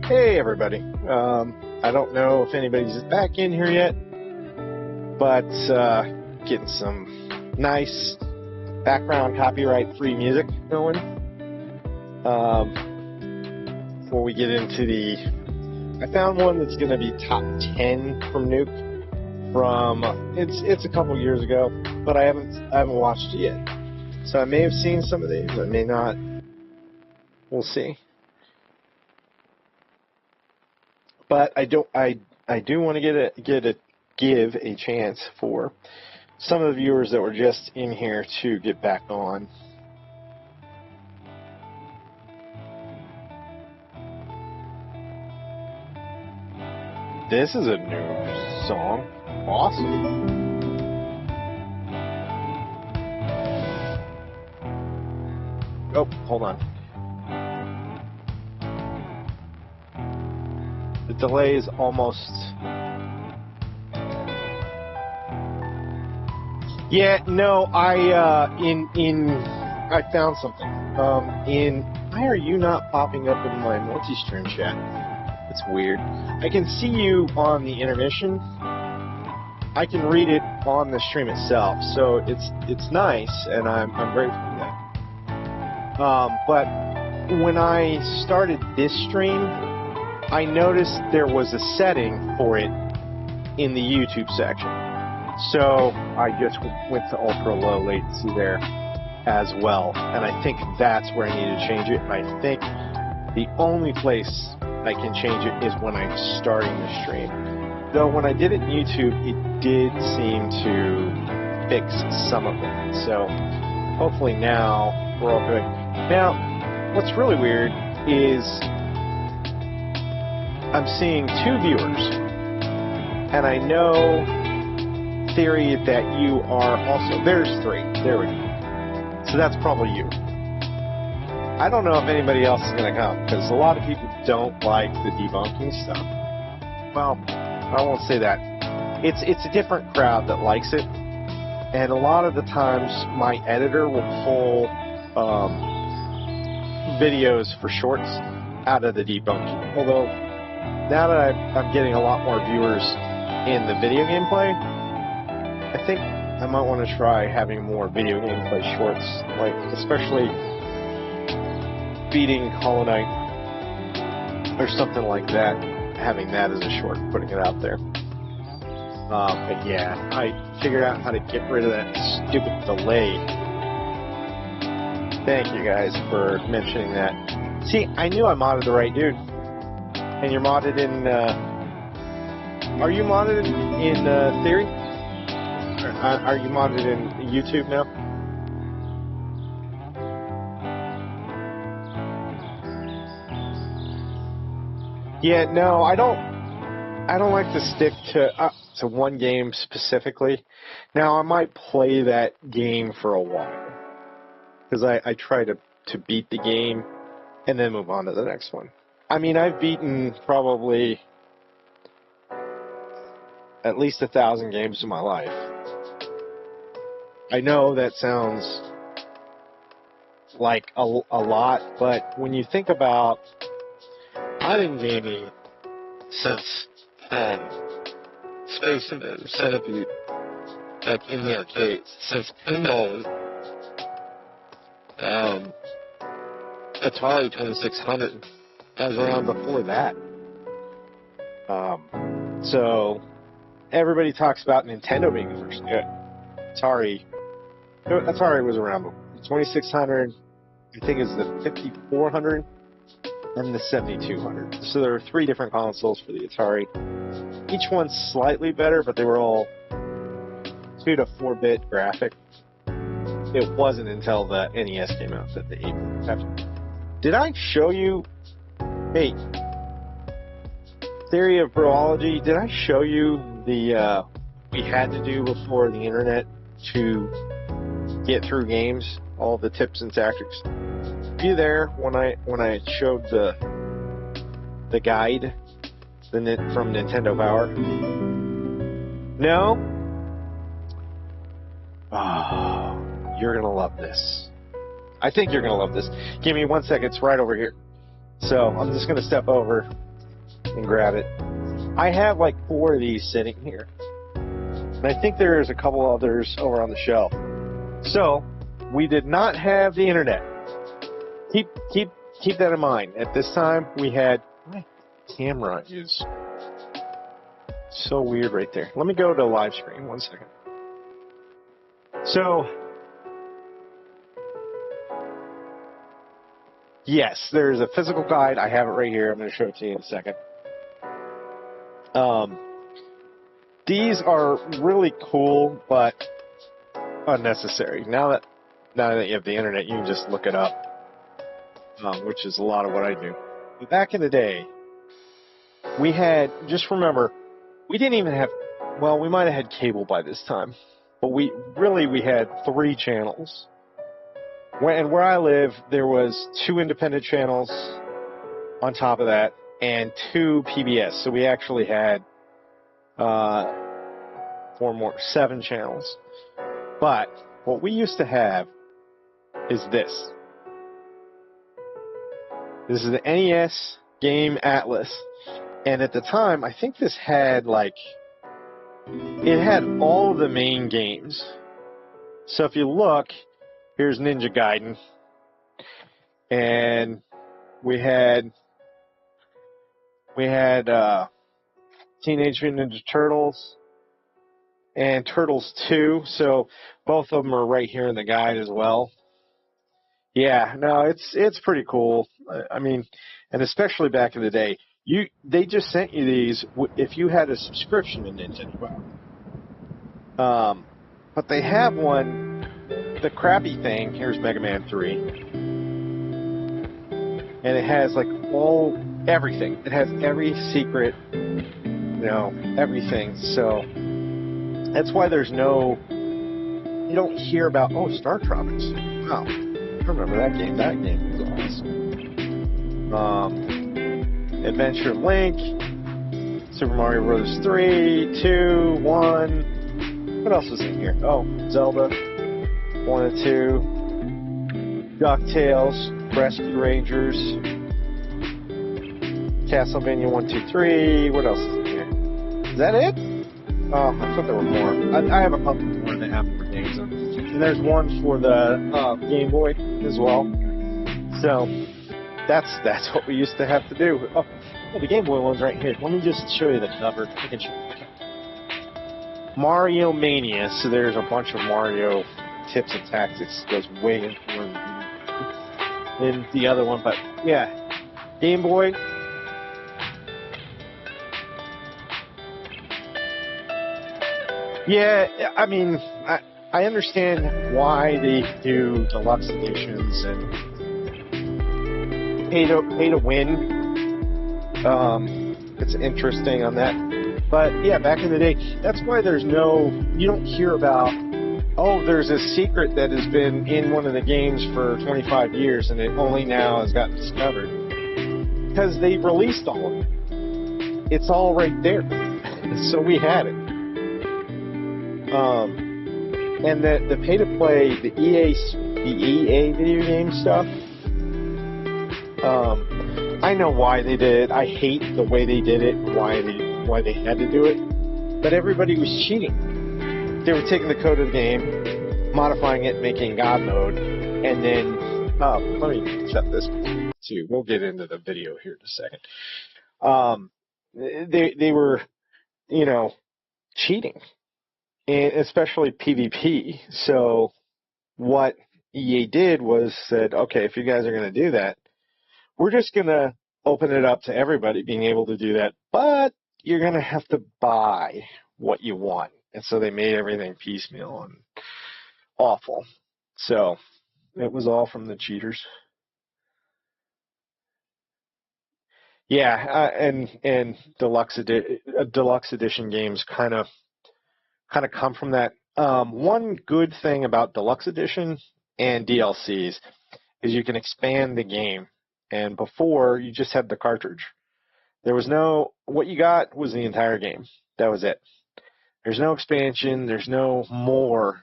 Hey everybody, I don't know if anybody's back in here yet, but getting some nice background copyright-free music going. Before we get into I found one that's going to be top 10 from Nuke. It's a couple years ago, but I haven't watched it yet. So I may have seen some of these, I may not. We'll see. But I do want to give a chance for some of the viewers that were just in here to get back on. This is a new song. Awesome. Oh, hold on. The delay is almost... Yeah, no, I found something. Why are you not popping up in my multi-stream chat? It's weird. I can see you on the intermission. I can read it on the stream itself, so it's nice, and I'm grateful for that. But when I started this stream, I noticed there was a setting for it in the YouTube section. So I just went to ultra low latency there as well. And I think that's where I need to change it. And I think the only place I can change it is when I'm starting the stream. Though when I did it in YouTube, it did seem to fix some of it. So hopefully now we're all good. Now, what's really weird is I'm seeing 2 viewers, and I know, Theory, that you are also... There's 3. There we go. So that's probably you. I don't know if anybody else is going to come, because a lot of people don't like the debunking stuff. Well, I won't say that. It's a different crowd that likes it, and a lot of the times my editor will pull videos for shorts out of the debunking. Although, now that I'm getting a lot more viewers in the video gameplay, I think I might want to try having more video gameplay shorts, like especially beating Hollow Knight or something like that, having that as a short, putting it out there. But yeah, I figured out how to get rid of that stupid delay. Thank you guys for mentioning that. See, I knew I modded the right dude. And you're modded in, are you modded in Theory? Are you modded in YouTube now? Yeah, no, I don't like to stick to one game specifically. Now, I might play that game for a while, because I try to beat the game and then move on to the next one. I mean, I've beaten probably at least 1,000 games in my life. I know that sounds like a lot, but when you think about, I've been gaming since Space Invaders, Centipede, like in the arcades, since Pinball, Atari 2600. I was around before that. So everybody talks about Nintendo being the first. Atari was around the 2600. I think it's the 5400 and the 7200. So there were 3 different consoles for the Atari. Each one's slightly better, but they were all 2 to 4-bit graphic. It wasn't until the NES came out that the 8-bit. Did I show you Hey, theory of virology, did I show you the we had to do before the internet to get through games, all the tips and tactics? Were you there when I showed the guide from Nintendo Power? No? Oh, you're gonna love this. I think you're gonna love this. Give me 1 second, it's right over here. So I'm just gonna step over and grab it. I have like 4 of these sitting here. And I think there's a couple others over on the shelf. So, we did not have the internet. Keep that in mind. At this time, we had... My camera is so weird right there. Let me go to live screen 1 second. So, yes, there's a physical guide. I have it right here. I'm going to show it to you in a second. These are really cool, but unnecessary. Now that you have the internet, you can just look it up, which is a lot of what I do. Back in the day, we had, just remember, we didn't even have, well, we might have had cable by this time, but we had 3 channels. And where I live, there was 2 independent channels on top of that, and 2 PBS. So we actually had 7 channels. But what we used to have is this. This is the NES Game Atlas. And at the time, I think this had it had all of the main games. So if you look, here's Ninja Gaiden. And we had Teenage Mutant Ninja Turtles and Turtles 2, so both of them are right here in the guide as well. Yeah, no, it's pretty cool. I mean, and especially back in the day, they just sent you these if you had a subscription to Nintendo. But they have one, the crappy thing. Here's Mega Man 3, and it has everything. It has every secret, everything. So that's why you don't hear about, Star Tropics. Wow, I remember that game. That game was awesome. Adventure Link, Super Mario Bros. 3, 2, 1. What else was in here? Oh, Zelda 1 and 2. DuckTales, Rescue Rangers, Castlevania 1, 2, 3. What else is in here? Is that it? I thought there were more. I have a couple more that have more games. And there's one for the Game Boy as well. So that's what we used to have to do. Oh, the Game Boy one's right here. Let me just show you the cover. I can show you. Mario Mania. So there's a bunch of Mario tips and tactics. Goes way into than the other one, but yeah, Game Boy. Yeah, I mean, I understand why they do deluxe editions and pay to win. It's interesting on that, but yeah, back in the day, that's why you don't hear about, there's a secret that has been in one of the games for 25 years and it only now has gotten discovered. Because they released all of it. It's all right there. So we had it. And the pay-to-play, the EA video game stuff, I know why they did it. I hate the way they did it, why they had to do it. But everybody was cheating. They were taking the code of the game, modifying it, making God mode, and then, let me set this too. We'll get into the video here in a second. They were, cheating. And especially PvP. So what EA did was said, okay, if you guys are going to do that, we're just going to open it up to everybody being able to do that, but you're going to have to buy what you want. And so they made everything piecemeal and awful. So it was all from the cheaters. Yeah, and deluxe edition games kind of come from that. One good thing about deluxe edition and DLCs is you can expand the game. And before, you just had the cartridge. There was no, what you got was the entire game. That was it. There's no expansion. There's no more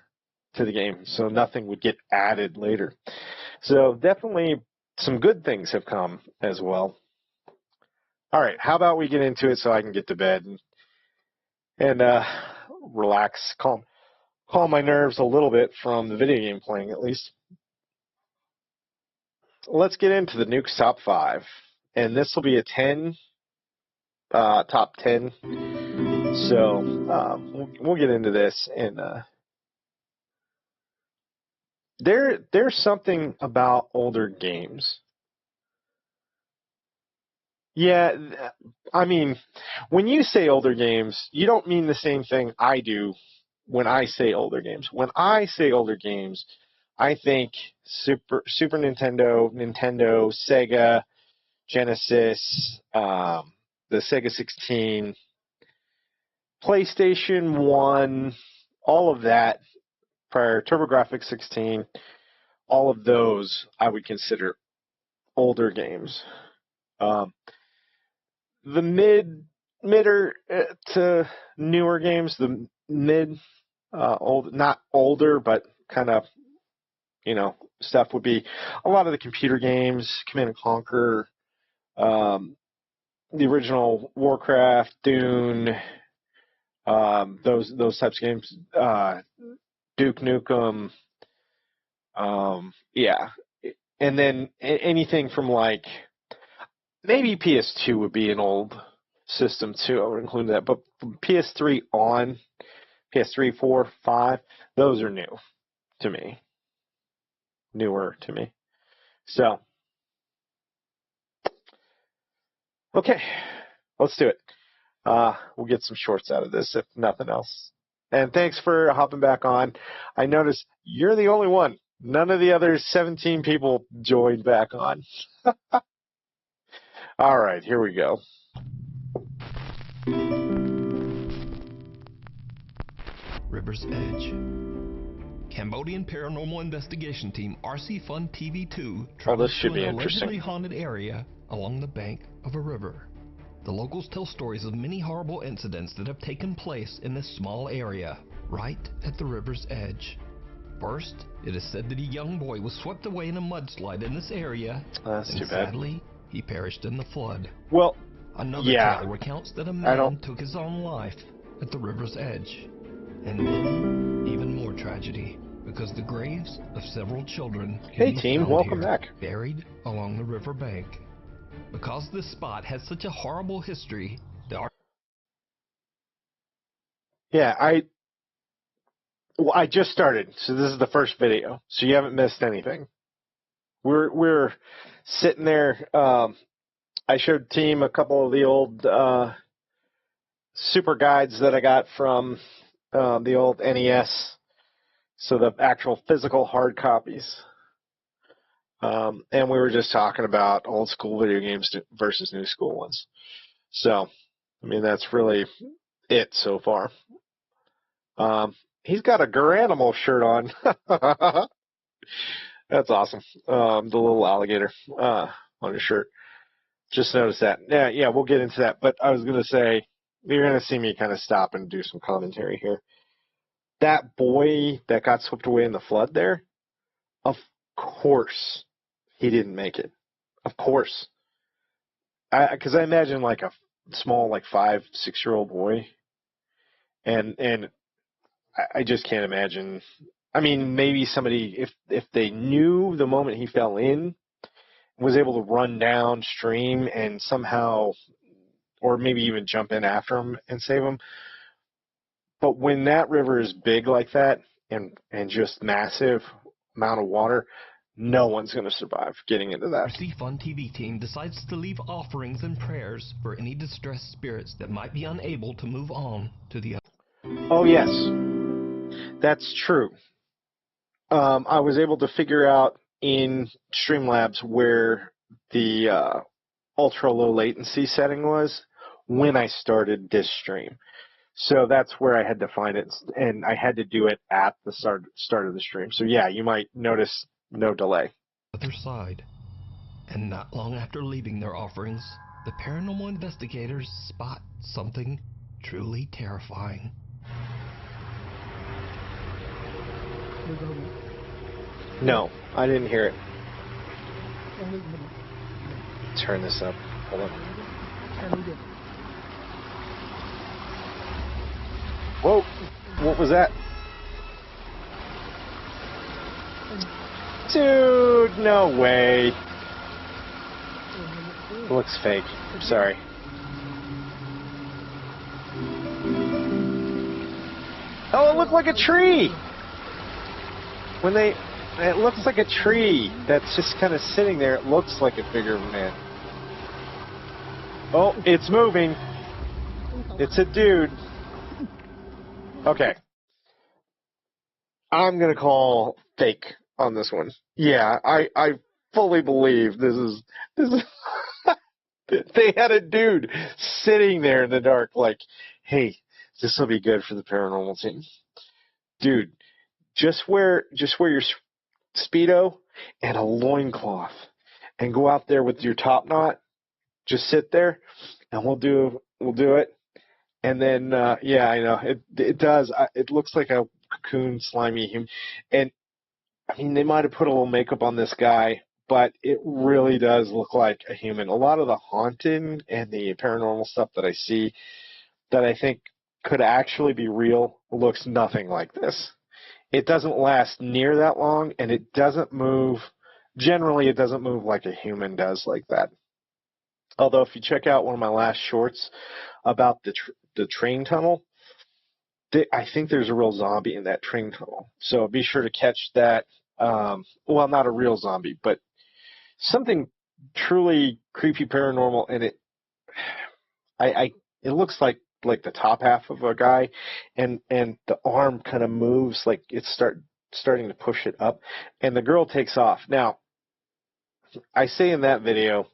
to the game. So nothing would get added later. So definitely some good things have come as well. All right. How about we get into it so I can get to bed and relax, calm my nerves a little bit from the video game playing at least. Let's get into the Nukes top 5. And this will be a 10, top 10. So we'll get into this. And there's something about older games. Yeah, I mean, when you say older games, you don't mean the same thing I do when I say older games. When I say older games, I think Super Nintendo, Sega, Genesis, the Sega 16, PlayStation 1, all of that, prior TurboGrafx 16, all of those I would consider older games. The midder to newer games, the old, not older, but kind of, stuff would be a lot of the computer games, Command and Conquer, the original Warcraft, Dune, those types of games, Duke Nukem, yeah, and then anything from like maybe PS2 would be an old system too. I would include that, but from PS3 on, PS3, 4, 5, those are new to me, newer to me. So, okay, let's do it. We'll get some shorts out of this, if nothing else. And thanks for hopping back on. I noticed you're the only one. None of the other 17 people joined back on. All right, here we go. River's Edge. Cambodian paranormal investigation team RC Fun TV2 travels to an allegedly haunted area along the bank of a river. The locals tell stories of many horrible incidents that have taken place in this small area, right at the river's edge. First, it is said that a young boy was swept away in a mudslide in this area, That's too bad. Sadly, he perished in the flood. Well, another tale recounts that a man took his own life at the river's edge. And then, even more tragedy, because the graves of several children hey team, welcome back, buried along the river bank. Because this spot has such a horrible history, I just started, so this is the first video, so you haven't missed anything. We're sitting there. I showed team a couple of the old super guides that I got from the old NES, so the actual physical hard copies. And we were just talking about old school video games versus new school ones. So, I mean, that's really it so far. He's got a Garanimal shirt on. That's awesome. The little alligator on his shirt. Just noticed that. Yeah, we'll get into that. But I was going to say, you're going to see me kind of stop and do some commentary here. That boy that got swept away in the flood there, of course he didn't make it. Of course. Because I imagine like a small, like 5, 6-year-old boy. And I just can't imagine. I mean, maybe somebody, if they knew the moment he fell in, was able to run downstream and somehow, or maybe even jump in after him and save him. But when that river is big like that and just massive amount of water, no one's going to survive getting into that. RC Fun TV team decides to leave offerings and prayers for any distressed spirits that might be unable to move on to the other. Oh, yes. That's true. I was able to figure out in Streamlabs where the ultra low latency setting was when I started this stream. So that's where I had to find it, and I had to do it at the start of the stream. So yeah, you might notice no delay. Other side, and not long after leaving their offerings, the paranormal investigators spot something truly terrifying. No, I didn't hear it. Turn this up. Hold on. Whoa! What was that? Dude, no way. It looks fake. I'm sorry. Oh, it looked like a tree! It looks like a tree that's just kind of sitting there. It looks like a figure of a man. Oh, it's moving. It's a dude. Okay. I'm going to call fake on this one. Yeah, I fully believe this is they had a dude sitting there in the dark like, hey, this will be good for the paranormal team. Dude, just wear your Speedo and a loincloth and go out there with your top knot. Just sit there and we'll do it. And then, yeah, I know it does. It looks like a cocoon, slimy human. And I mean, they might have put a little makeup on this guy, but it really does look like a human. A lot of the haunting and the paranormal stuff that I see that I think could actually be real looks nothing like this. It doesn't last near that long, and it doesn't move. Generally, it doesn't move like a human does like that. Although, if you check out one of my last shorts about the train tunnel, I think there's a real zombie in that train tunnel. So be sure to catch that. Well, not a real zombie, but something truly creepy paranormal, and it looks like the top half of a guy, and the arm kind of moves like it's starting to push it up, and the girl takes off. Now, I say in that video,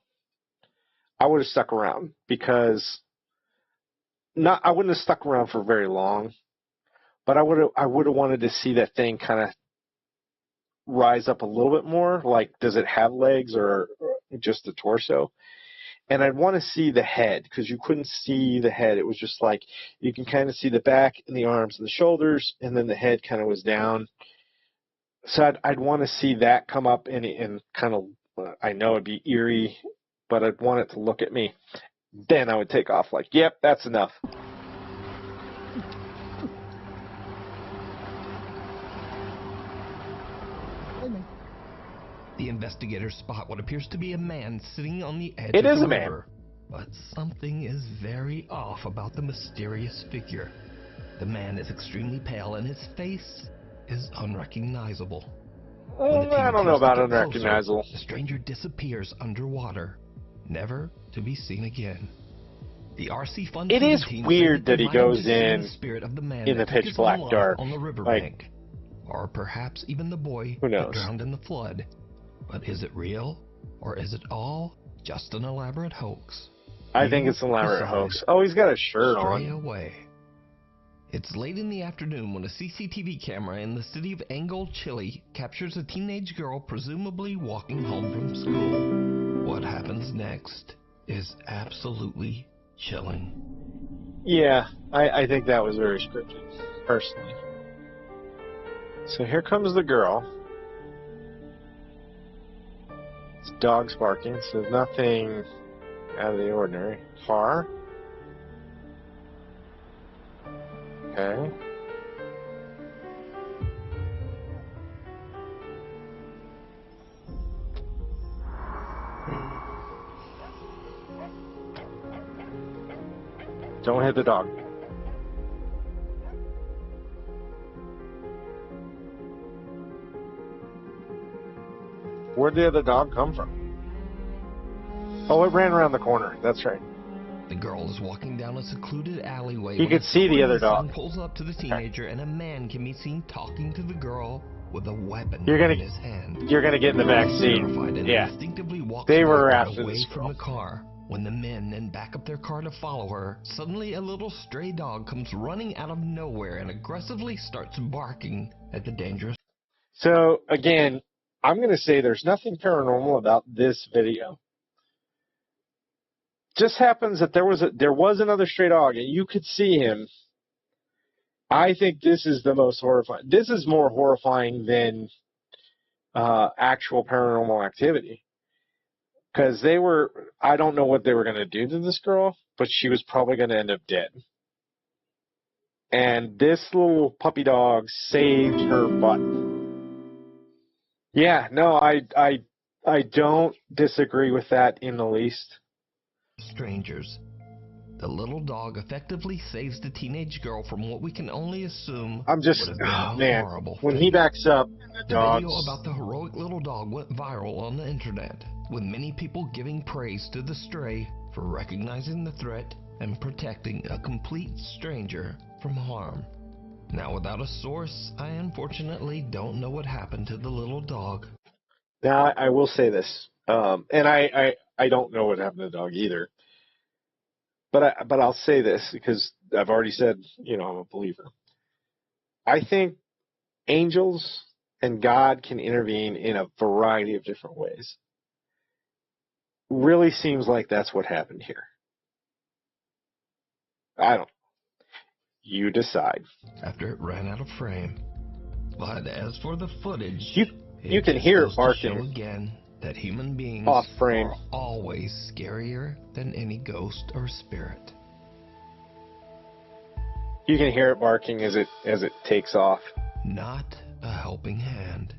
I would have stuck around because I wouldn't have stuck around for very long, but I would have wanted to see that thing kind of rise up a little bit more. Like, does it have legs or just the torso? And I'd want to see the head, because you couldn't see the head. It was just like you can kind of see the back and the arms and the shoulders, and then the head kind of was down. So I'd want to see that come up and kind of, I know it'd be eerie, but I'd want it to look at me. Then I would take off like, yep, that's enough. The investigators spot what appears to be a man sitting on the edge of the river. But something is very off about the mysterious figure. The man is extremely pale and his face is unrecognizable. I don't know about unrecognizable. Closer, the stranger disappears underwater, never to be seen again. The RC Fun It is weird that he goes in the pitch black dark on the riverbank, or perhaps even the boy who knows? That drowned in the flood. But is it real, or is it all just an elaborate hoax? I think it's an elaborate hoax. Oh, he's got a shirt on. Stray away. It's late in the afternoon when a CCTV camera in the city of Angol, Chile, captures a teenage girl presumably walking home from school. What happens next is absolutely chilling. Yeah, I think that was very scripted, personally. So here comes the girl. It's dogs barking, so nothing out of the ordinary. Car. Okay. Don't hit the dog. Where'd the other dog come from? Oh, it ran around the corner. That's right. The girl is walking down a secluded alleyway. You could see the other dog. Pulls up to the teenager, and a man can be seen talking to the girl with a weapon in his hand. You're gonna get in the back seat. Yeah. Instinctively walks they were after away this from the car. When the men then back up their car to follow her, suddenly a little stray dog comes running out of nowhere and aggressively starts barking at the dangerous. So, again, I'm going to say there's nothing paranormal about this video. Just happens that there was another stray dog, and you could see him. I think this is the most horrifying. This is more horrifying than actual paranormal activity. Because I don't know what they were going to do to this girl, but she was probably going to end up dead. And this little puppy dog saved her butt. Yeah, no, I don't disagree with that in the least. Strangers. The little dog effectively saves the teenage girl from what we can only assume would have been a horrible when fate. he backs up, the video about the heroic little dog went viral on the internet, with many people giving praise to the stray for recognizing the threat and protecting a complete stranger from harm. Now, without a source, I unfortunately don't know what happened to the little dog. Now, I will say this, and I don't know what happened to the dog either. But I'll say this because I've already said, I'm a believer. I think angels and God can intervene in a variety of different ways. Really seems like that's what happened here. You decide. After it ran out of frame. But as for the footage, you can hear it barking. Show again that human beings off frame are always scarier than any ghost or spirit. You can hear it barking as it takes off. Not a helping hand.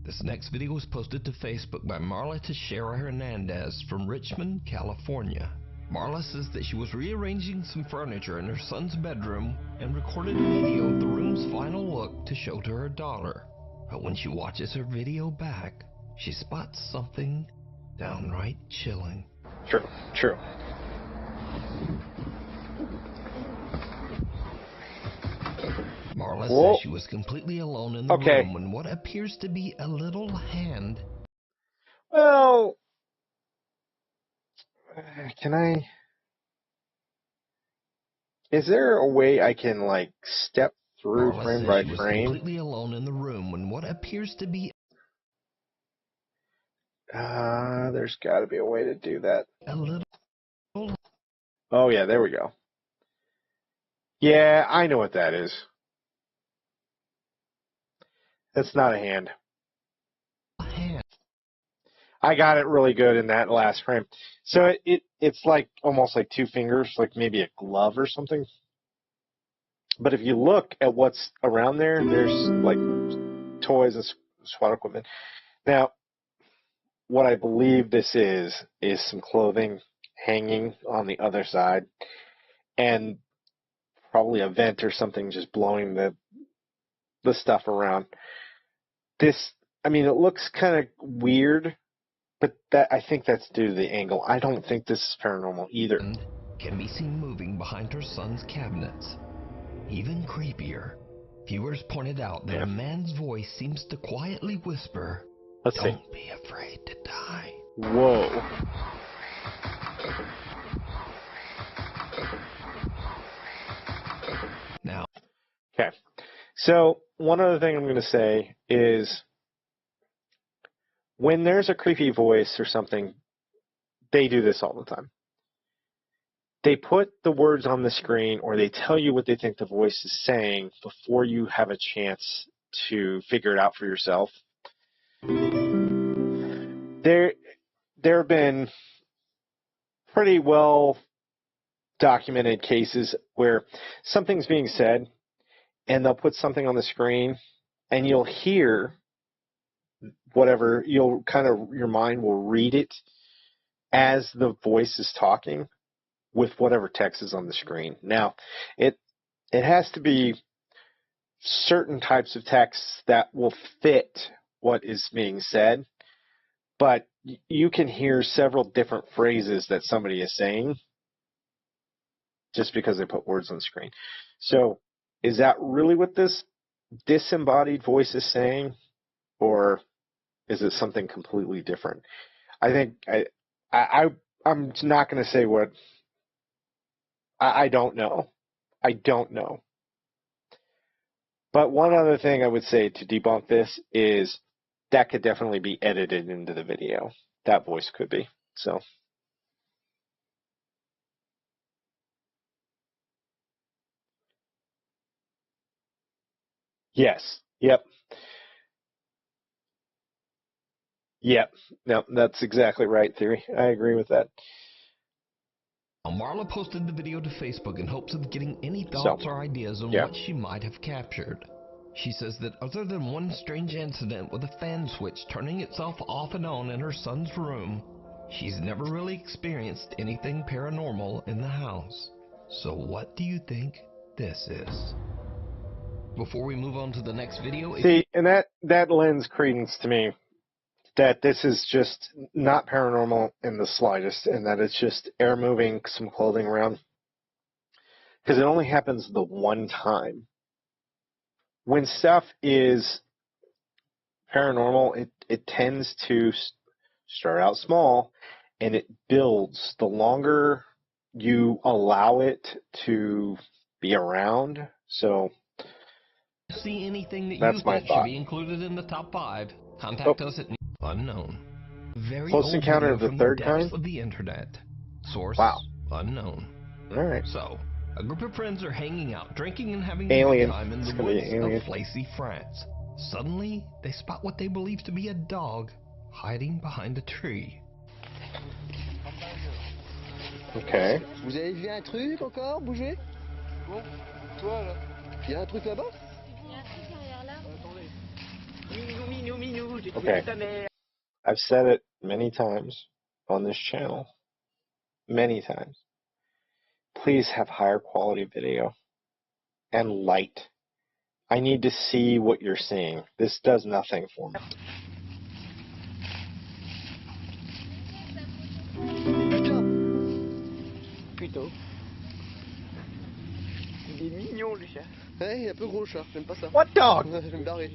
This next video was posted to Facebook by Marla Teixeira Hernandez from Richmond, California. Marla says that she was rearranging some furniture in her son's bedroom and recorded a video of the room's final look to show to her daughter. But when she watches her video back, she spots something downright chilling. True. Marla says she was completely alone in the room when what appears to be a little hand. Well, is there a way I can step through Marla frame says by she was frame? completely alone in the room when what appears to be there's got to be a way to do that. a little. Oh yeah, there we go. Yeah, I know what that is. That's not a hand. I got it really good in that last frame. So it's almost like two fingers, like maybe a glove or something. But if you look at what's around there, there's toys and SWAT equipment. Now, what I believe this is some clothing hanging on the other side, and probably a vent or something just blowing the stuff around. It looks kind of weird, but I think that's due to the angle. I don't think this is paranormal either. Can be seen moving behind her son's cabinets. Even creepier, viewers pointed out that a man's voice seems to quietly whisper, "Don't be afraid to die." Whoa. Now. Okay. So one other thing I'm going to say is when there's a creepy voice or something, they do this all the time. They put the words on the screen or they tell you what they think the voice is saying before you have a chance to figure it out for yourself. There have been pretty well documented cases where something's being said and they'll put something on the screen and you'll hear whatever, your mind will read it as the voice is talking with whatever text is on the screen. Now, it has to be certain types of texts that will fit what is being said, but you can hear several different phrases that somebody is saying just because they put words on the screen. So, is that really what this disembodied voice is saying, or is it something completely different? I think I I'm not going to say what. I don't know. I don't know. But one other thing I would say to debunk this is that could definitely be edited into the video. That voice could be. So. Yes. Yep. Yep. No, that's exactly right, Theory. I agree with that. Marla posted the video to Facebook in hopes of getting any thoughts or ideas on what she might have captured. She says that other than one strange incident with a fan switch turning itself off and on in her son's room, she's never really experienced anything paranormal in the house. So what do you think this is? Before we move on to the next video... See, and that lends credence to me that this is just not paranormal in the slightest, and that it's just air moving some clothing around. Because it only happens the one time. When stuff is paranormal, it tends to start out small, and it builds. The longer you allow it to be around, so... See anything that that's you my think thought. should be included in the top 5? Contact us at unknown. Very Close encounter of the third kind of the internet. Source unknown. All right. So, a group of friends are hanging out, drinking and having alien. a good time in the woods of Flacy, France. Suddenly, they spot what they believe to be a dog hiding behind a tree. Okay. Vous avez vu un truc encore bouger? Bon, toi là. Il y a un truc là-bas? Il y a un truc derrière là. Attendez. Minou, j'ai trouvé ta mère. I've said it many times on this channel. Many times. Please have higher quality video and light. I need to see what you're seeing. This does nothing for me. Plutôt. Il est mignon le chat. Ouais, il est un peu gros le chat, j'aime pas ça. What dog? Je vais me barrer.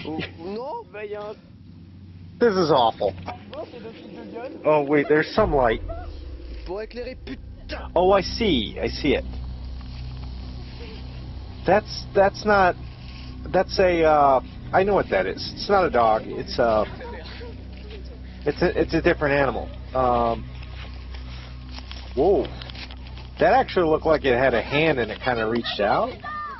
Oh, non, bah il y a un... This is awful. Oh, c'est le fil de lionne. Oh wait, there's some light. Pour éclairer, putain. Oh, I see it. That's not... That's a, I know what that is. It's not a dog. It's a different animal. Whoa. That actually looked like it had a hand and it kind of reached out.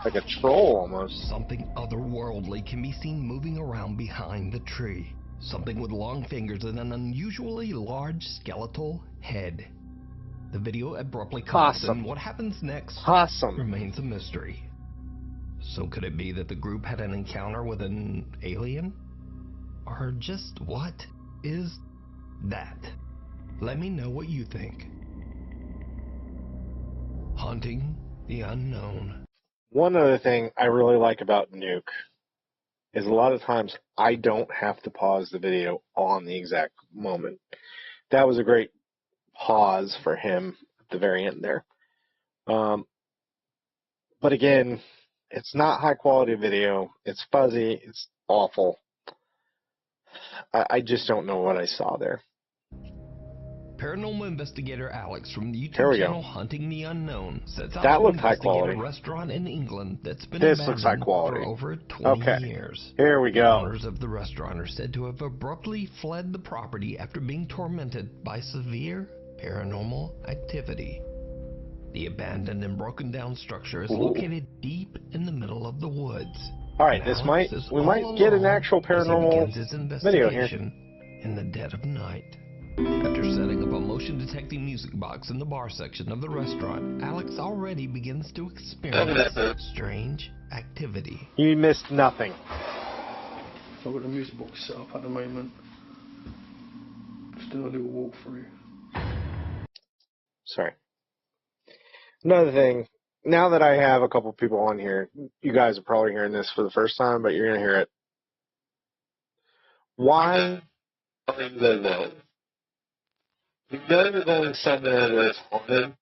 Like a troll, almost. Something otherworldly can be seen moving around behind the tree. Something with long fingers and an unusually large skeletal head. The video abruptly cuts, and what happens next remains a mystery. So could it be that the group had an encounter with an alien? Or just what is that? Let me know what you think. Hunting the unknown. One other thing I really like about Nuke is a lot of times I don't have to pause the video on the exact moment. That was a great pause for him at the very end there. But again, it's not high quality video. It's fuzzy. It's awful. I just don't know what I saw there. Paranormal investigator Alex from the YouTube channel Hunting the Unknown sets out to investigate a restaurant in England that's been abandoned for over 20 years. Here we go. The owners of the restaurant are said to have abruptly fled the property after being tormented by severe paranormal activity. The abandoned and broken down structure is located deep in the middle of the woods. Alright, we might get an actual paranormal video here. In the dead of night. After setting up a motion detecting music box in the bar section of the restaurant, Alex already begins to experience strange activity. You missed nothing. I've got the music box set up at the moment. Just doing a little walkthrough. Sorry. Another thing, now that I have a couple people on here, you guys are probably hearing this for the first time, but you're going to hear it. Why are you alone? You know you're going somewhere where it's haunted,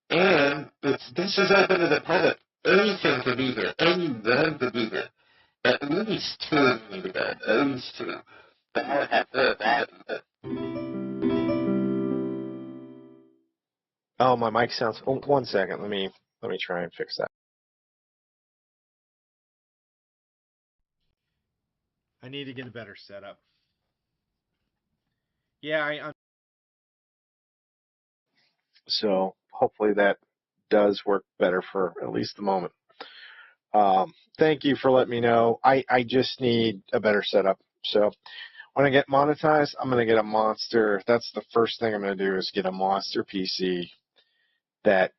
and this is open to the public. Anything could be here. Anyone could be here. At least two need to go. At least two. Oh, my mic sounds. Oh, 1 second. Let me try and fix that. I need to get a better setup. Yeah, so hopefully that does work better for at least the moment. Thank you for letting me know. I just need a better setup. So when I get monetized, I'm going to get a monster. That's the first thing I'm going to do is get a monster PC that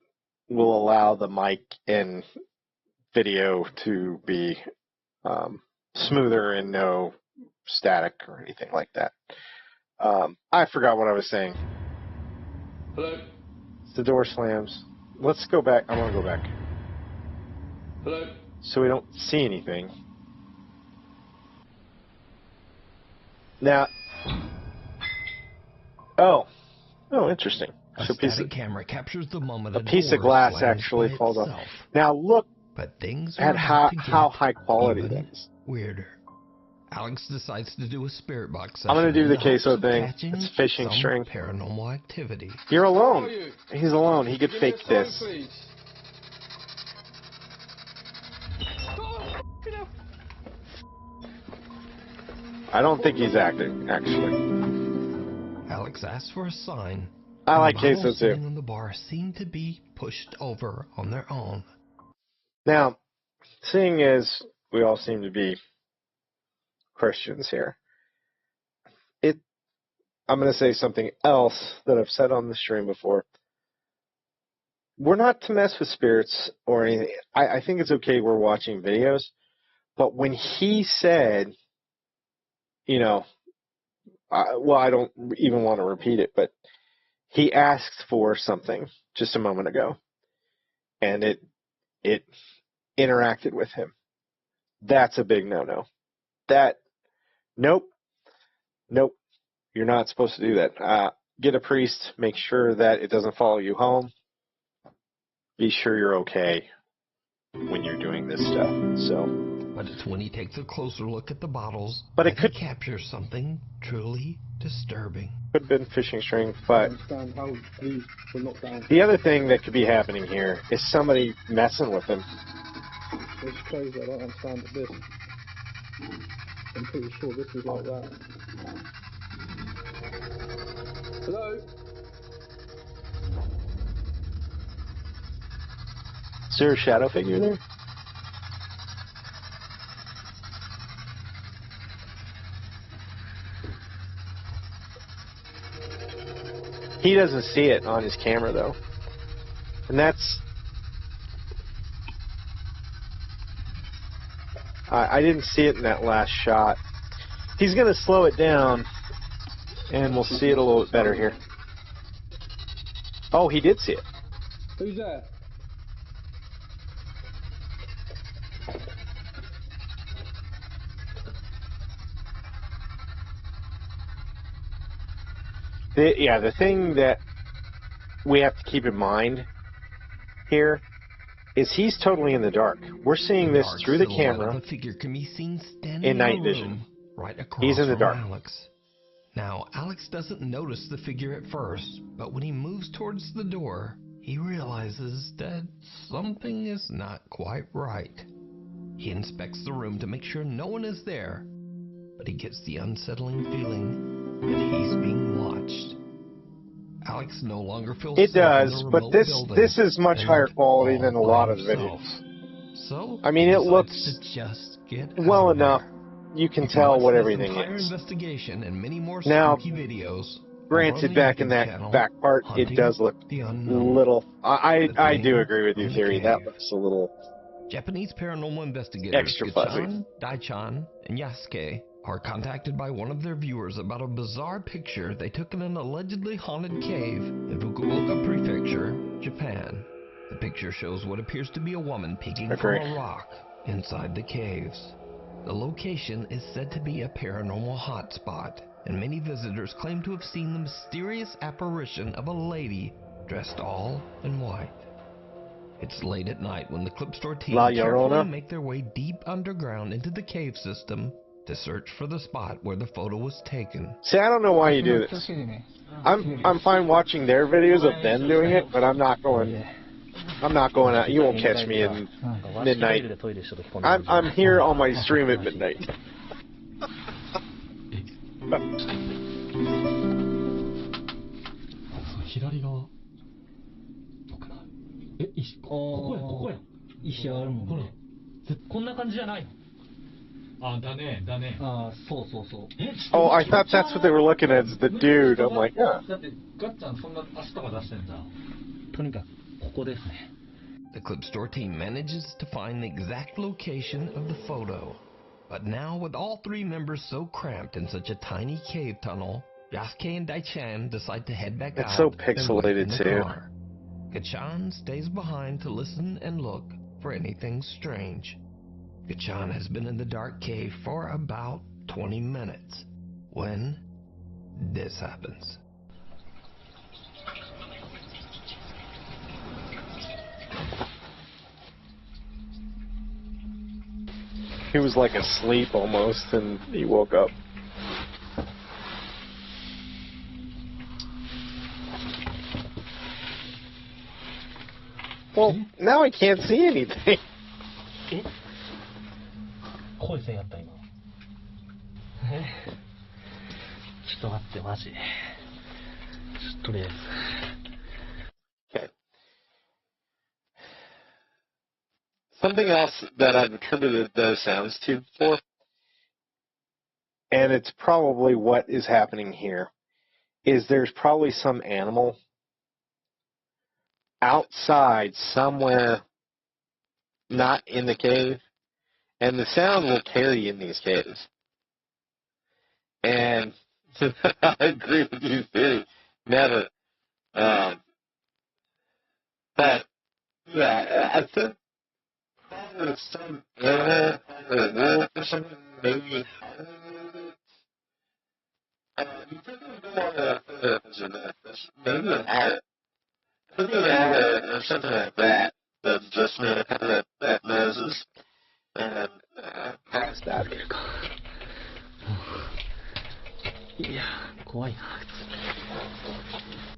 will allow the mic and video to be smoother and no static or anything like that. I forgot what I was saying. Hello? The door slams. Let's go back. I want to go back. Hello? So we don't see anything. Now. Oh, interesting. A static camera captures the moment a piece of glass actually falls off. Now look at how high quality that is. Weirder. Alex decides to do a spirit box session. I'm going to do the queso thing. It's fishing string. Paranormal activity. You're alone. He's alone. He could fake this. I don't think he's acting, actually. Alex asks for a sign. I like queso too. On the bar seem to be pushed over on their own. Now, seeing as we all seem to be Christians here, I'm going to say something else that I've said on the stream before. We're not to mess with spirits or anything. I think it's okay we're watching videos, but when he said, I don't even want to repeat it, but he asked for something just a moment ago, and it interacted with him. That's a big no-no. Nope. You're not supposed to do that. Get a priest. Make sure that it doesn't follow you home. Be sure you're okay when you're doing this stuff. But it's when he takes a closer look at the bottles but it could capture something truly disturbing. Could have been fishing string, but the other thing that could be happening here is somebody messing with him. It's crazy. I don't understand this. I'm pretty sure this is like that. Hello? Is there a shadow figure there? He doesn't see it on his camera though. And that's... I didn't see it in that last shot. He's going to slow it down, and we'll see it a little bit better here. Oh, he did see it. Who's there? The thing that we have to keep in mind here is he's totally in the dark. We're seeing this through the camera in night vision. Right across he's in the dark. Alex. Now, Alex doesn't notice the figure at first, but when he moves towards the door, he realizes that something is not quite right. He inspects the room to make sure no one is there, but he gets the unsettling feeling that he's being watched. Alex no longer feels it does, but this is much higher quality than a lot of himself. videos. So I mean, it looks to just get well enough. There. You can tell what everything is. Investigation and many more now, videos. Granted, back in that back part, it does look little. I do agree with your theory. That looks a little. Japanese paranormal investigators extra fuzzy. Daichan, and Yasuke are contacted by one of their viewers about a bizarre picture they took in an allegedly haunted cave in Fukuoka Prefecture, Japan. The picture shows what appears to be a woman peeking from a rock inside the caves. The location is said to be a paranormal hotspot, and many visitors claim to have seen the mysterious apparition of a lady dressed all in white. It's late at night when the Clip Store team carefully make their way deep underground into the cave system to search for the spot where the photo was taken. See, I don't know why you do this. I'm fine watching their videos of them doing it, but I'm not going out. You won't catch me in midnight. I'm here on my stream at midnight. 左側遠くないえ、石ここやここや石あるもんねほらこんな感じじゃないのあ、だねだねあ、そうそうそう Oh, I thought that's what they were looking at, is the dude. I'm like, yeah. だってガッちゃんそんな足とか出してんじゃんとにかくここですね The clip store team manages to find the exact location of the photo. But now, with all three members so cramped in such a tiny cave tunnel, Yasuke and Daichan decide to head back out. It's so pixelated too. Gachan stays behind to listen and look for anything strange. Gachan has been in the dark cave for about 20 minutes when this happens. He was like asleep almost, and he woke up. Well, now I can't see anything. 声せんやった今ちょっと待ってマジとりあえず Okay. Something else that I've attributed those sounds to before, and it's probably what is happening here, is there's probably some animal outside somewhere not in the cave, and the sound will carry in these caves. And I agree with you, too. Never. But I think there's some animal or a wolf or something, maybe. You think it would go on maybe an adder. Maybe an adder or something like that. That's just made a couple of noses. And passed out. いや、怖いな。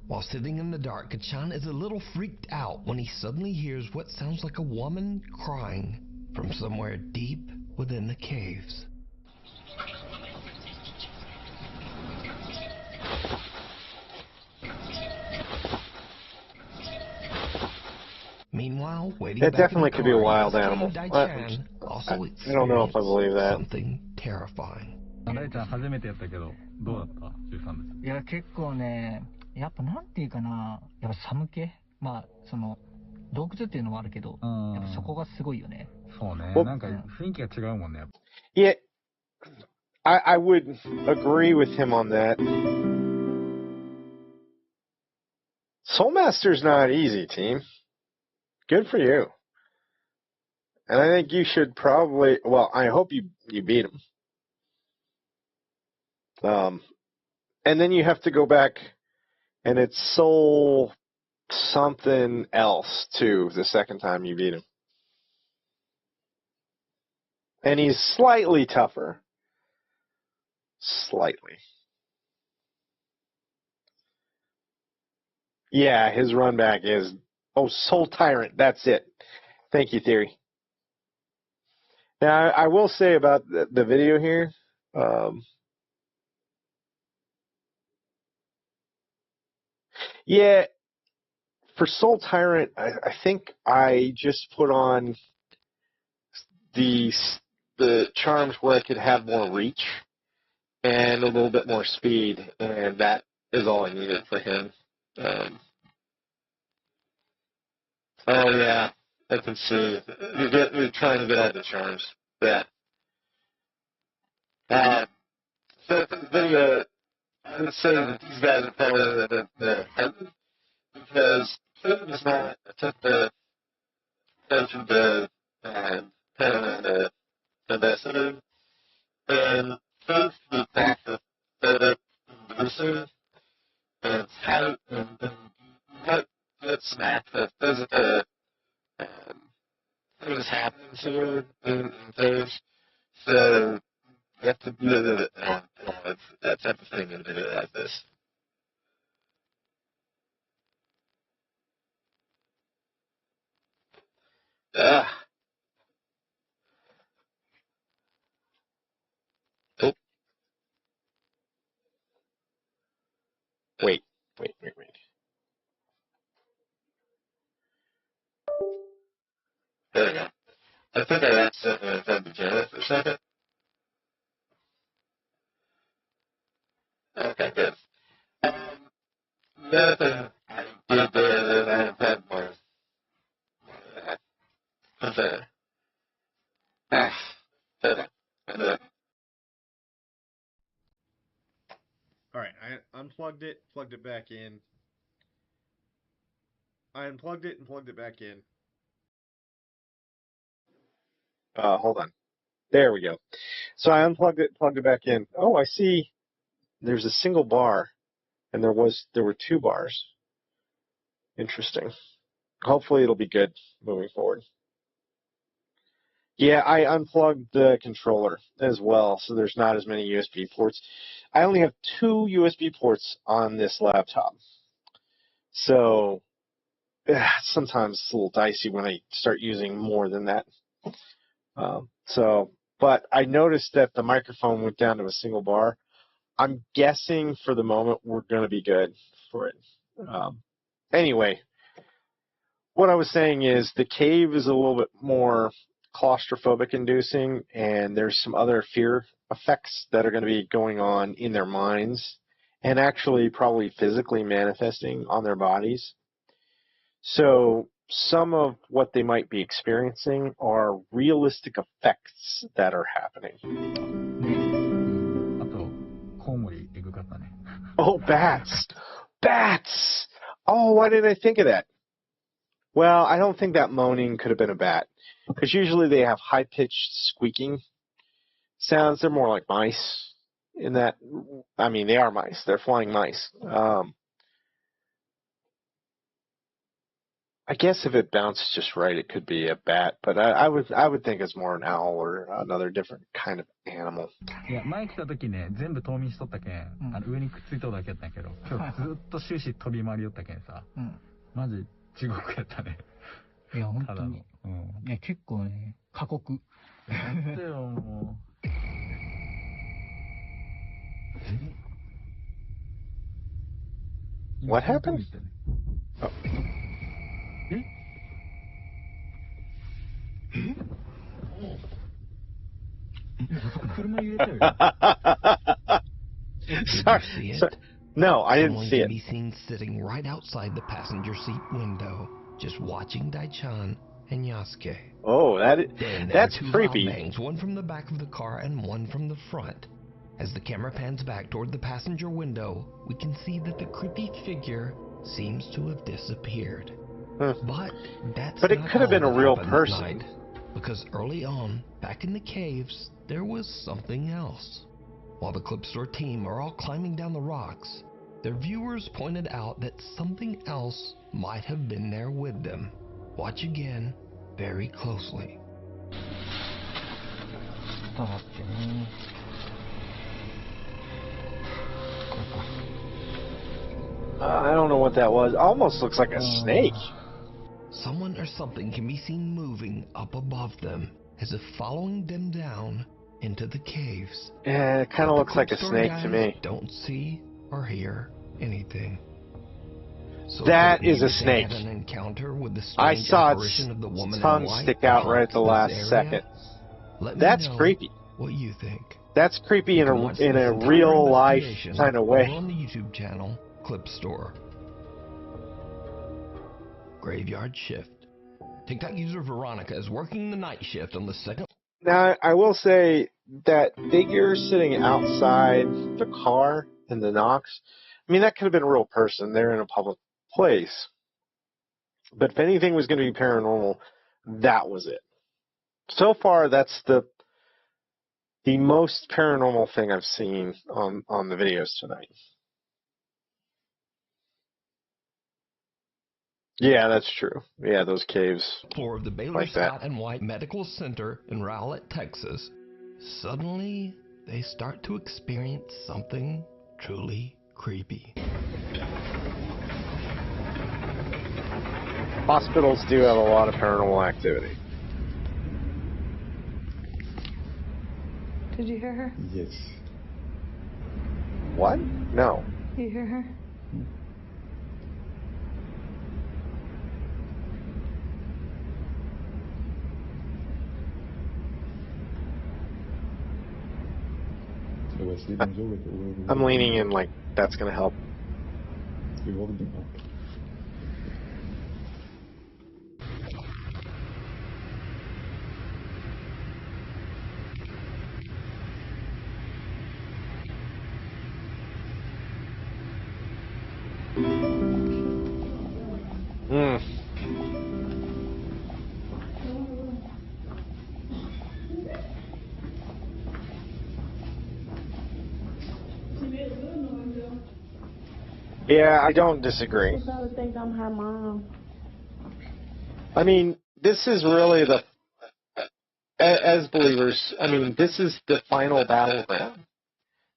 While sitting in the dark, Gachan is a little freaked out when he suddenly hears what sounds like a woman crying from somewhere deep within the caves. Meanwhile, waiting that back definitely in the could be a car, wild Yasuke animal. and Daichan also I don't know if I believe that. something terrifying. 大ちゃん初めてやったけどどうだった13ですいや結構ねやっぱなんていうかなやっぱ寒気まあその洞窟っていうのもあるけどやっぱそこがすごいよねそうねなんか雰囲気が違うもんね Yeah, I would agree with him on that. Soulmaster's not easy, team. Good for you. And I think you should probably, well, I hope you beat him. And then you have to go back, and it's soul something else, too, the second time you beat him. And he's slightly tougher. Slightly. Yeah, his run back is, oh, Soul Tyrant, that's it. Thank you, Theory. Now, I will say about the video here, yeah, for Soul Tyrant, I think I just put on the charms where I could have more reach and a little bit more speed, and that is all I needed for him. Oh yeah, I can see. You're trying to get out the charms. Yeah. So for the video, I would say that these guys are probably the heavy because Clinton is not attempt to go through the best of it. And both the fact that they're looser and tight and not get smacked that physical things happen to you in things. So That's that type of thing like this. Ah. Oh. Wait. There we go. I think I accidentally had the camera for a second. Okay, good. The other thing I did there that I had more. What's that? Alright, I unplugged it, plugged it back in. I unplugged it and plugged it back in. Hold on. There we go. So I unplugged it, plugged it back in. Oh, I see there's a single bar, and there were two bars. Interesting. Hopefully it'll be good moving forward. Yeah, I unplugged the controller as well, so there's not as many USB ports. I only have 2 USB ports on this laptop. So sometimes it's a little dicey when I start using more than that. But I noticed that the microphone went down to a single bar. I'm guessing for the moment we're going to be good for it. Anyway, what I was saying is the cave is a little bit more claustrophobic inducing, and there's some other fear effects that are going to be going on in their minds and actually probably physically manifesting on their bodies. So some of what they might be experiencing are realistic effects that are happening. Oh, bats! Bats! Oh, why didn't I think of that? Well, I don't think that moaning could have been a bat, because usually they have high-pitched squeaking sounds. They're more like mice in that. I mean, they are mice. They're flying mice. I guess if it bounced just right, it could be a bat, but I would think it's more an owl or another different kind of animal. いや、前来た時ね、全部冬眠しとったけん、上にくっついとるだけやったんやけど、今日ずっと終始飛び回りよったけんさ、マジ地獄やったね。いや、本当に。いや、結構ね、過酷。やってよ、もう。What happened? Oh. Sorry. No, I didn't see it. Someone can be seen sitting right outside the passenger seat window, just watching Daichan and Yasuke. Oh, that's creepy. Bangs, one from the back of the car and one from the front. As the camera pans back toward the passenger window, we can see that the creepy figure seems to have disappeared. But it could have been a real person. Because early on, back in the caves, there was something else. While the Clip Store team are all climbing down the rocks, their viewers pointed out that something else might have been there with them. Watch again very closely. I don't know what that was. Almost looks like a snake. Someone or something can be seen moving up above them, as if following them down into the caves. Yeah, it kind of looks like a snake to me. Don't see or hear anything. So that is a snake. An encounter with the I saw its of the woman tongue stick out right at the last second. That's creepy. What you think? That's creepy in a real life kind of way. On the YouTube channel Clip Store. Graveyard shift. TikTok user Veronica is working the night shift on the second. Now, I will say that figure sitting outside the car in the Knox, I mean, that could have been a real person. They're in a public place. But if anything was going to be paranormal, that was it. So far, that's the most paranormal thing I've seen on the videos tonight. Yeah, that's true. Yeah, those caves. Floor of the Baylor Scott and White Medical Center in Rowlett, Texas. Suddenly, they start to experience something truly creepy. Hospitals do have a lot of paranormal activity. Did you hear her? Yes. What? No. You hear her? I'm leaning in like that's gonna help. Yeah, I don't disagree. She probably think I'm her mom. I mean, this is really the, as believers, I mean, this is the final battleground.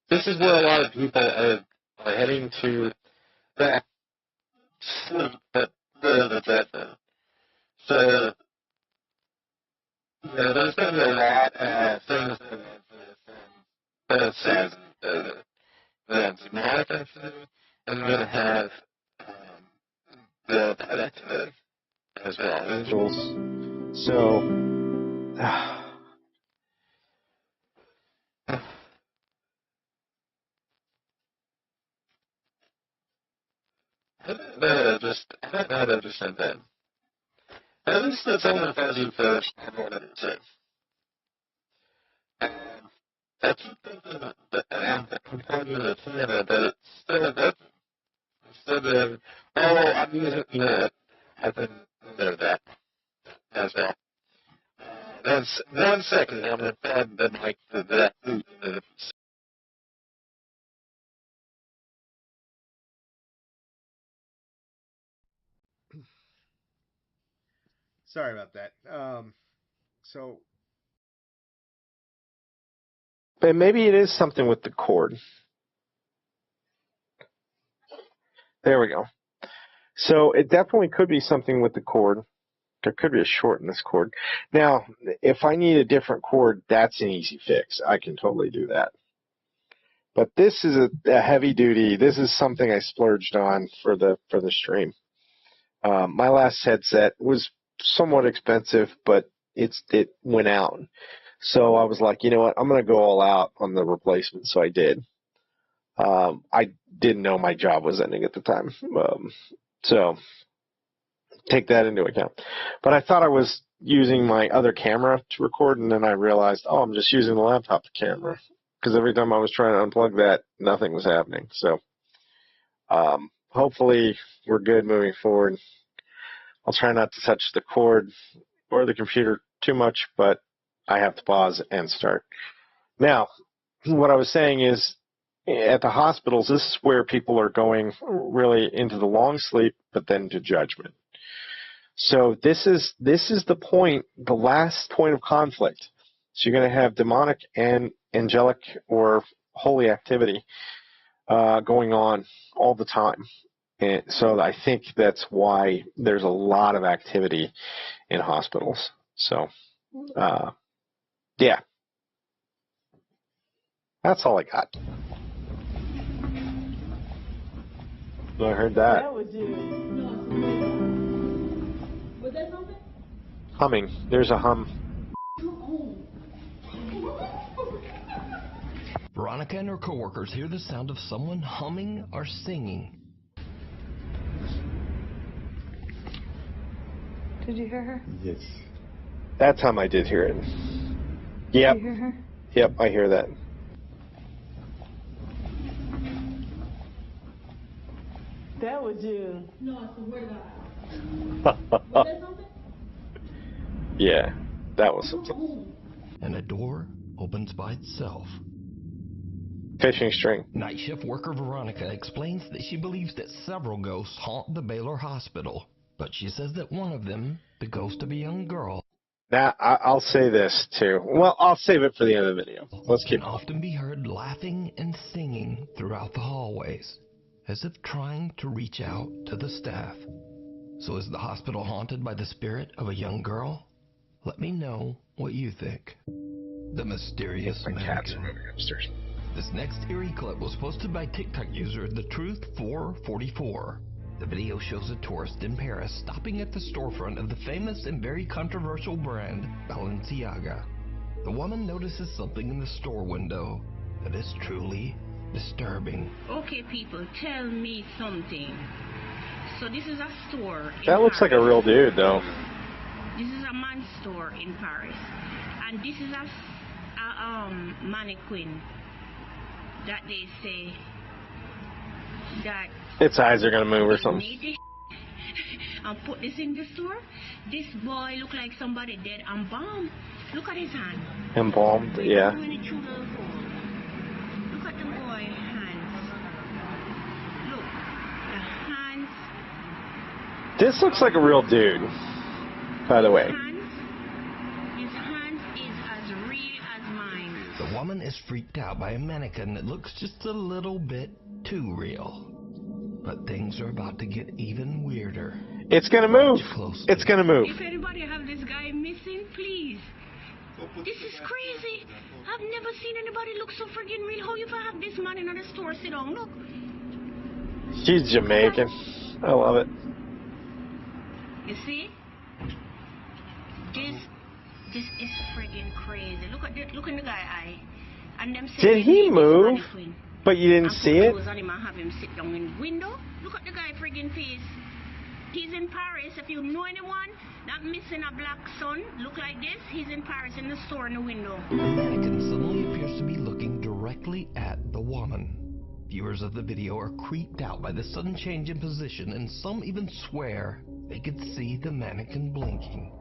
This is where a lot of people are heading to that sleep, so, there's going to be a lot of things that says that's dramatic activity, and you're going to have the activity as well. Angels. So, I don't know how to understand that. At least it's only fuzzy first, I don't understand. I keep thinking that I'm comparing the camera, but it's still that. Instead of, I'm using, I can know that as well. That's 1 second, I'm going to add the mic to that. Sorry about that. But maybe it is something with the cord. There we go. So it definitely could be something with the cord. There could be a short in this cord. Now, if I need a different cord, that's an easy fix. I can totally do that. But this is a heavy duty. This is something I splurged on for the stream. My last headset was somewhat expensive, but it went out. So I was like, you know what? I'm going to go all out on the replacement. So I did. I didn't know my job was ending at the time. So take that into account. But I thought I was using my other camera to record, and then I realized, I'm just using the laptop camera. Because every time I was trying to unplug that, nothing was happening. So hopefully we're good moving forward. I'll try not to touch the cord or the computer too much, but I have to pause and start. Now, what I was saying is, at the hospitals, this is where people are going really into the long sleep, but then to judgment. So this is the point, the last point of conflict. So you're going to have demonic and angelic or holy activity going on all the time. And so I think that's why there's a lot of activity in hospitals. So, yeah. That's all I got. I heard that. That was you. Was that something? Humming. There's a hum. Veronica and her coworkers hear the sound of someone humming or singing. Did you hear her? Yes. That time I did hear it. Yep. Did you hear her? Yep, I hear that. That was you. No, I swear to God. Was that something? Yeah, that was something. And a door opens by itself. Fishing string. Night shift worker Veronica explains that she believes that several ghosts haunt the Baylor Hospital, but she says that one of them, the ghost of a young girl, Now, I'll say this too. Well, I'll save it for the end of the video. Let's keep can often be heard laughing and singing throughout the hallways, as if trying to reach out to the staff. So is the hospital haunted by the spirit of a young girl? Let me know what you think. The mysterious My cats are mannequin. moving upstairs. This next eerie clip was posted by TikTok user TheTruth444. The video shows a tourist in Paris stopping at the storefront of the famous and very controversial brand Balenciaga. The woman notices something in the store window that is truly disturbing. Okay, people, tell me something. So this is a store in That looks like a Paris. real dude, though. This is a man's store in Paris, and this is a mannequin that they say that Its eyes are gonna move or something. made this and put this in the store. This boy look like somebody dead and bombed. Look at his hand. Embalmed, yeah. Doing it through the hole. Look at the boy hands. Look, the hands. This looks like a real dude, by the way. His hand is as real as mine. The woman is freaked out by a mannequin that looks just a little bit too real. But things are about to get even weirder. It's gonna move. It's gonna move. If anybody have this guy missing, please. This is crazy. I've never seen anybody look so friggin' real. How you ever have this man in the store sit down? Look. She's Jamaican. I love it. You see? This is friggin' crazy. Look in the guy eye. And them say Did he move? mannequin. But you didn't And see put it? clothes on him and have him sit down in the window. Look at the guy friggin' face. He's in Paris. If you know anyone that missing a black son, look like this, he's in Paris in the store in the window. The mannequin suddenly appears to be looking directly at the woman. Viewers of the video are creeped out by the sudden change in position, and some even swear they could see the mannequin blinking.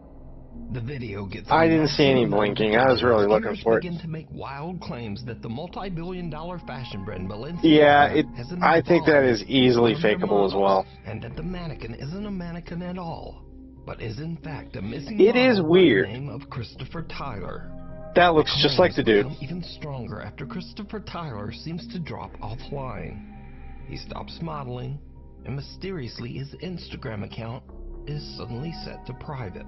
The video gets... I didn't see any blinking. I was really looking for it. Begin to make wild claims that the multi-billion-dollar fashion brand Balenciaga Yeah, has an I think that involvement is easily in their fakeable as well. and that the mannequin isn't a mannequin at all, but is in fact a missing It is model by weird. the name of Christopher Tyler. That looks just like the dude. Become even stronger after Christopher Tyler seems to drop offline. He stops modeling, and mysteriously his Instagram account is suddenly set to private.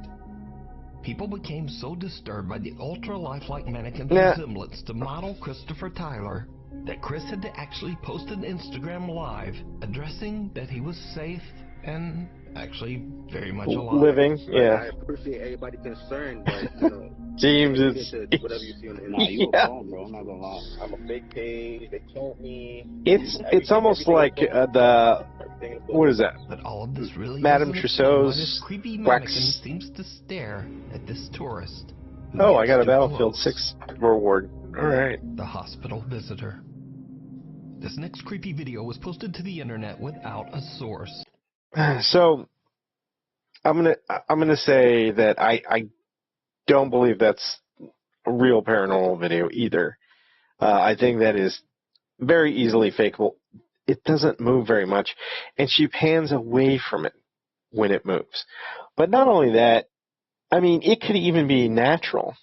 People became so disturbed by the ultra-lifelike mannequin's resemblance to model Christopher Tyler that Chris had to actually post an Instagram live addressing that he was safe and actually very much alive. Living, yeah. I appreciate everybody concerned, but you know, James is. whatever you see on the internet. Yeah. You a phone, bro. I'm not gonna lie. I'm a fake page. They told me. It's almost like what is that? But all of this really Madame doesn't explain why this Tussauds creepy wax. mannequin seems to stare at this tourist. who Oh, I gets got a too Battlefield close. 6 reward. All right. The hospital visitor. This next creepy video was posted to the internet without a source. So I'm gonna say that I don't believe that's a real paranormal video either. I think that is very easily fakeable. It doesn't move very much, and she pans away from it when it moves. But not only that, I mean, it could even be natural.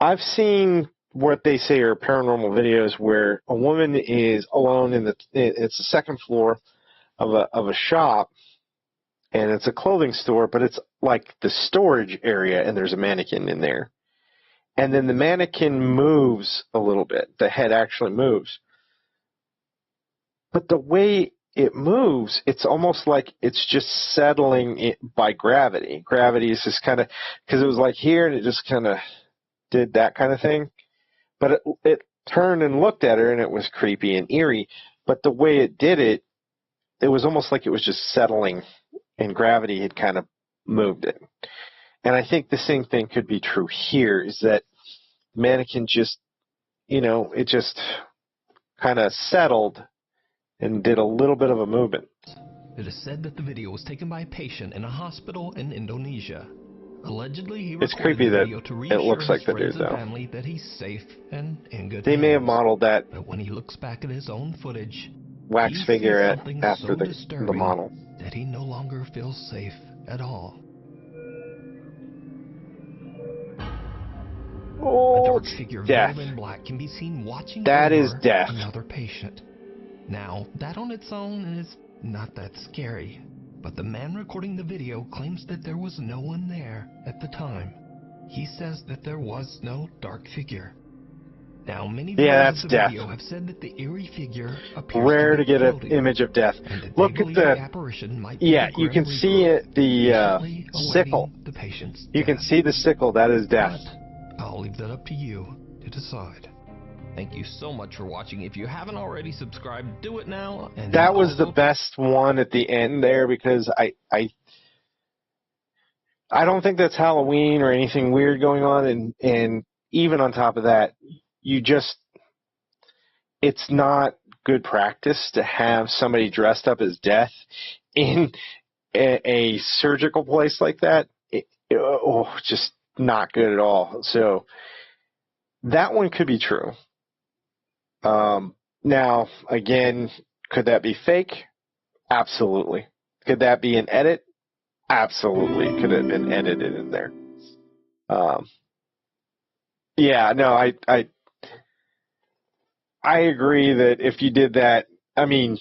I've seen what they say are paranormal videos where a woman is alone it's the second floor of a shop, and it's a clothing store, but it's like the storage area, and there's a mannequin in there. And then the mannequin moves a little bit. The head actually moves. But the way it moves, it's almost like it's just settling it by gravity. Gravity is just kind of, because it was like here, and it just kind of did that kind of thing. But it turned and looked at her, and it was creepy and eerie. But the way it did it, it was almost like it was just settling, and gravity had kind of moved it. And I think the same thing could be true here, is that mannequin just, it just kind of settled and did a little bit of a movement. It is said that the video was taken by a patient in a hospital in Indonesia. Allegedly, he It's recorded creepy the that video to it reassure looks like his the friends dude, and though. family that he's safe and in good They may have hands. modeled that But when he looks back at his own footage, wax he figure sees something after so the disturbing model. that he no longer feels safe at all. dark figure veiled in black can be seen watching That over is death. another patient. Now, that on its own is not that scary, but the man recording the video claims that there was no one there at the time. He says that there was no dark figure. Now, many viewers of the video have said that the eerie figure appears rare to get an floating, image of death. and that Look they at believe the apparition might be yeah, the you can Grim see Reaper, it, the patiently sickle. awaiting the patient's You can death. see the sickle. That is death. But I'll leave that up to you to decide. Thank you so much for watching. If you haven't already subscribed, do it now. And That was the best one at the end there, because I don't think that's Halloween or anything weird going on, and even on top of that, it's not good practice to have somebody dressed up as death in a surgical place like that. Just not good at all. So that one could be true. Now, again, could that be fake? Absolutely. Could that be an edit? Absolutely. Could have been edited in there. Yeah, no, I agree that if you did that, I mean,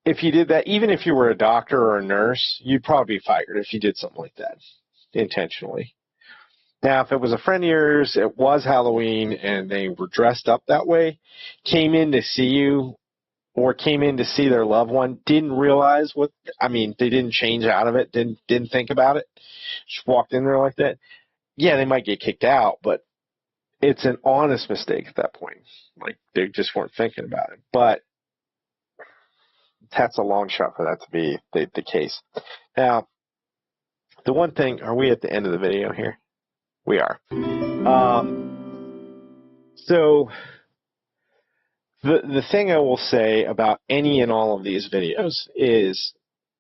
if you did that, even if you were a doctor or a nurse, you'd probably be fired if you did something like that intentionally. Now, if it was a friend of yours, it was Halloween, and they were dressed up that way, came in to see you, or came in to see their loved one, didn't realize they didn't change out of it, didn't think about it, just walked in there like that, yeah, they might get kicked out, but it's an honest mistake at that point. Like, they just weren't thinking about it. But that's a long shot for that to be the case. Now, the one thing, are we at the end of the video here? We are. So the thing I will say about any and all of these videos is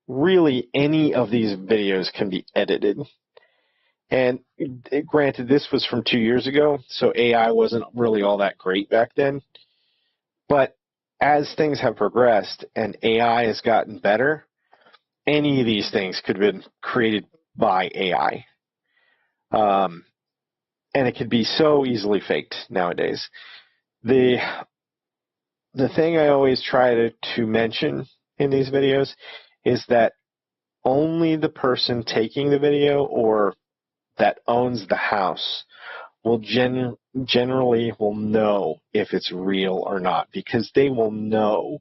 really any of these videos can be edited. And granted, this was from 2 years ago, so AI wasn't really all that great back then. But as things have progressed and AI has gotten better, any of these things could have been created by AI. And it could be so easily faked nowadays. The thing I always try to mention in these videos is that only the person taking the video or that owns the house will generally will know if it's real or not, because they will know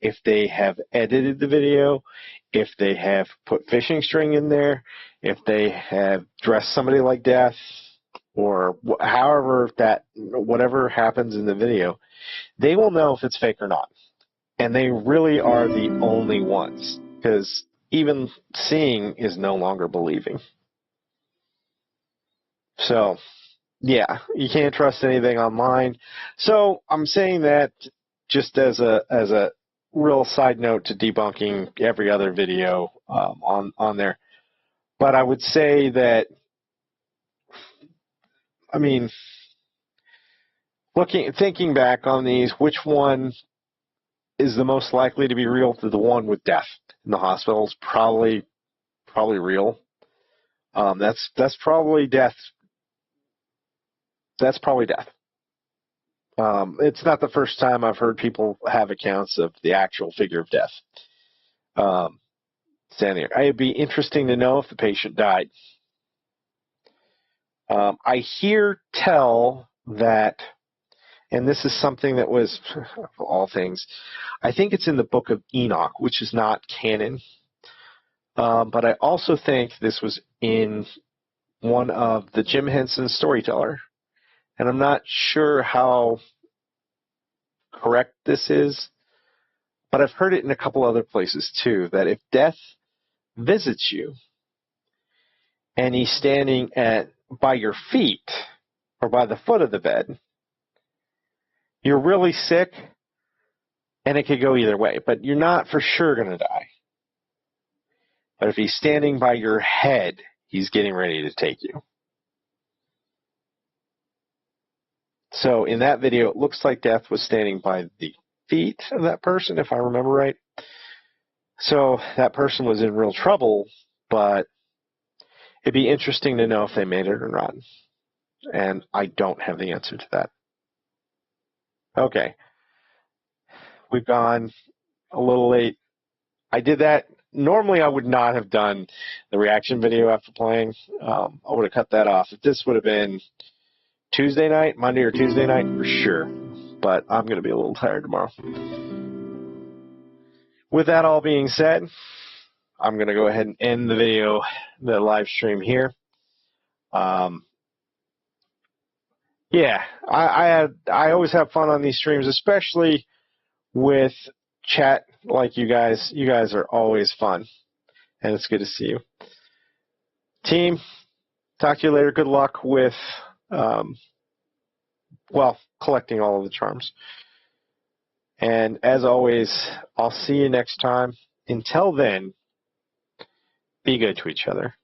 if they have edited the video, if they have put fishing string in there, if they have dressed somebody like death, or however whatever happens in the video, they will know if it's fake or not. And they really are the only ones, because even seeing is no longer believing. So, yeah, you can't trust anything online. So I'm saying that just as a real side note to debunking every other video on there. But I would say that, I mean, thinking back on these, which one is the most likely to be real? To the one with death in the hospital is probably real. That's probably death. That's probably death. It's not the first time I've heard people have accounts of the actual figure of death standing there. It'd be interesting to know if the patient died. I hear tell that, and this is something that was, of all things, I think it's in the book of Enoch, which is not canon. But I also think this was in one of the Jim Henson Storyteller. And I'm not sure how correct this is, but I've heard it in a couple other places too, that if death visits you and he's standing by your feet or by the foot of the bed, you're really sick, and it could go either way, but you're not for sure going to die. But if he's standing by your head, he's getting ready to take you. So in that video, it looks like death was standing by the feet of that person, if I remember right. So that person was in real trouble, but it'd be interesting to know if they made it or not. and I don't have the answer to that. Okay. We've gone a little late. I did that. Normally, I would not have done the reaction video after playing. I would have cut that off. If this would have been Tuesday night, Monday or Tuesday night, for sure. But I'm going to be a little tired tomorrow. With that all being said, I'm going to go ahead and end the video, the live stream here. Yeah, I always have fun on these streams, especially with chat like you guys. You guys are always fun, and it's good to see you. Team, talk to you later. Good luck with, collecting all of the charms. And as always, I'll see you next time. Until then, be good to each other.